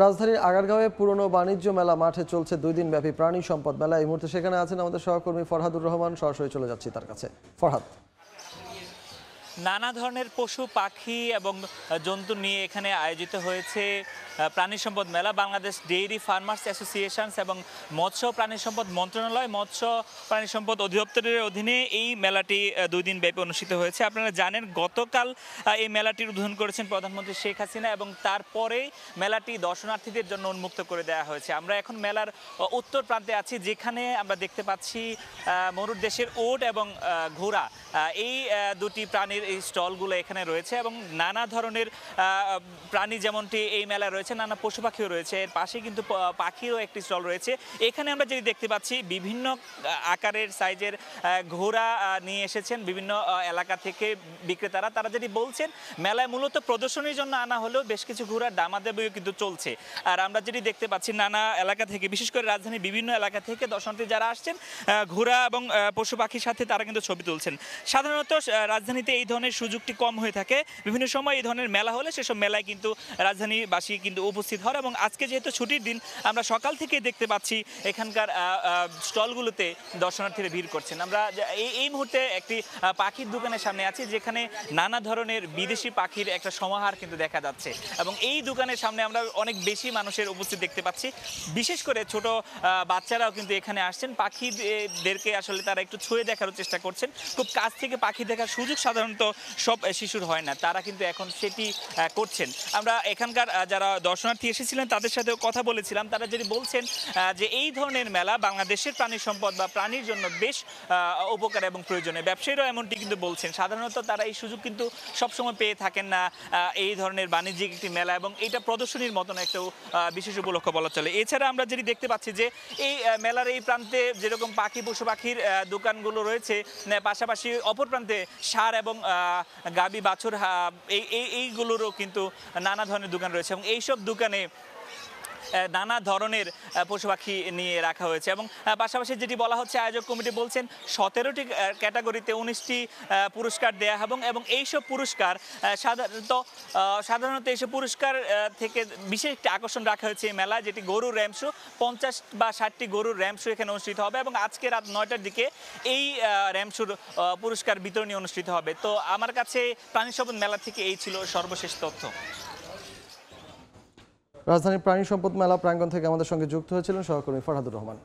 রাজধানীর আগারগাঁওয়ে পুরনো বাণিজ্য মেলা মাঠে চলছে 2 দিনব্যাপী প্রাণী সম্পদ মেলা। এই মুহূর্তে সেখানে আছেন আমাদের সহকর্মী ফরহাদুর রহমান। সরাসরি চলে যাচ্ছি তার কাছে। ফরহাদ, নানা ধরনের পশু পাখি এবং জন্তু নিয়ে এখানে আয়োজিত হয়েছে প্রাণী সম্পদ মেলা। বাংলাদেশ ডেইরি ফার্মার্স অ্যাসোসিয়েশনস এবং মৎস্য প্রাণী সম্পদ মন্ত্রণালয়, মৎস্য প্রাণী সম্পদ অধিদপ্তরের অধীনে এই মেলাটি 2 দিন ব্যাপী অনুষ্ঠিত হয়েছে। আপনারা জানেন গতকাল এই মেলাটির উদ্বোধন করেছেন প্রধানমন্ত্রী শেখ হাসিনা এবং তারপরেই মেলাটি দর্শনার্থীদের জন্য উন্মুক্ত করে দেওয়া হয়েছে। আমরা এখন মেলার উত্তর প্রান্তে আছি, যেখানে আমরা দেখতে পাচ্ছি মরুর দেশের উট এবং ঘোড়া, এই দুটি প্রাণীর এই স্টলগুলো এখানে রয়েছে এবং নানা ধরনের প্রাণী যেমনটি এই মেলায় রয়েছে, নানা পশু পাখিও রয়েছে। এর পাশে কিন্তু পাখিরও একটি স্টল রয়েছে। এখানে আমরা যেটি দেখতে পাচ্ছি বিভিন্ন আকারের সাইজের ঘোড়া নিয়ে এসেছেন বিভিন্ন এলাকা থেকে বিক্রেতারা। তারা যেটি বলছেন, মেলায় মূলত প্রদর্শনীর জন্য আনা হলেও বেশ কিছু ঘোড়ার দামাদামিও কিন্তু চলছে। আর আমরা যেটি দেখতে পাচ্ছি নানা এলাকা থেকে, বিশেষ করে রাজধানীর বিভিন্ন এলাকা থেকে দর্শনার্থী যারা আসছেন ঘোড়া এবং পশু পাখির সাথে তারা কিন্তু ছবি তুলছেন। সাধারণত রাজধানীতে এই ধরনের সুযোগটি কম হয়ে থাকে। বিভিন্ন সময় এই ধরনের মেলা হলে সেসব মেলায় কিন্তু রাজধানীবাসী কিন্তু উপস্থিত হয় এবং আজকে যেহেতু ছুটির দিন, আমরা সকাল থেকে দেখতে পাচ্ছি এখানকার স্টলগুলোতে দর্শনার্থীরা ভিড় করছেন। আমরা এই মুহূর্তে একটি পাখির দোকানের সামনে আছি, যেখানে নানা ধরনের বিদেশি পাখির একটা সমাহার কিন্তু দেখা যাচ্ছে এবং এই দোকানের সামনে আমরা অনেক বেশি মানুষের উপস্থিত দেখতে পাচ্ছি। বিশেষ করে ছোট বাচ্চারাও কিন্তু এখানে আসছেন। পাখিদেরকে আসলে তারা একটু ছুঁয়ে দেখার চেষ্টা করছেন। খুব কাছ থেকে পাখি দেখার সুযোগ সাধারণত সব শিশুর হয় না, তারা কিন্তু এখন সেটি করছেন। আমরা এখানকার যারা দর্শনার্থী এসেছিলেন তাদের সাথেও কথা বলেছিলাম। তারা যদি বলছেন যে এই ধরনের মেলা বাংলাদেশের প্রাণী সম্পদ বা প্রাণীর জন্য বেশ উপকার এবং প্রয়োজনীয়। ব্যবসায়ীরাও এমনটি কিন্তু বলছেন। সাধারণত তারা এই সুযোগ কিন্তু সবসময় পেয়ে থাকেন না, এই ধরনের বাণিজ্যিক একটি মেলা এবং এইটা প্রদর্শনীর মতন একটা বিশেষ উপলক্ষ বলা চলে। এছাড়া আমরা যেটি দেখতে পাচ্ছি যে এই মেলার এই প্রান্তে যেরকম পশু পাখির দোকানগুলো রয়েছে, পাশাপাশি অপর প্রান্তে ষাঁড় এবং গাবি বাছুর এইগুলোরও কিন্তু নানা ধরনের দোকান রয়েছে এবং এইসব দোকানে নানা ধরনের পশু পাখি নিয়ে রাখা হয়েছে এবং পাশাপাশি যেটি বলা হচ্ছে, আয়োজক কমিটি বলছেন 17টি ক্যাটাগরিতে 19টি পুরস্কার দেয়া হবে এবং এইসব পুরস্কার সাধারণত এইসব পুরস্কার থেকে বিশেষ একটি আকর্ষণ রাখা হয়েছে এই মেলা, যেটি গরুর র্যাম্প শো। 50 বা 60টি গরুর র্যাম্প শো এখানে অনুষ্ঠিত হবে এবং আজকে রাত 9টার দিকে এই র্যাম্প শোর পুরস্কার বিতরণী অনুষ্ঠিত হবে। তো আমার কাছে প্রাণী সম্পদ মেলা থেকে এই ছিল সর্বশেষ তথ্য। রাজধানীর প্রাণী সম্পদ মেলা প্রাঙ্গণ থেকে আমাদের সঙ্গে যুক্ত হয়েছিলেন সহকর্মী ফরহাদুর রহমান।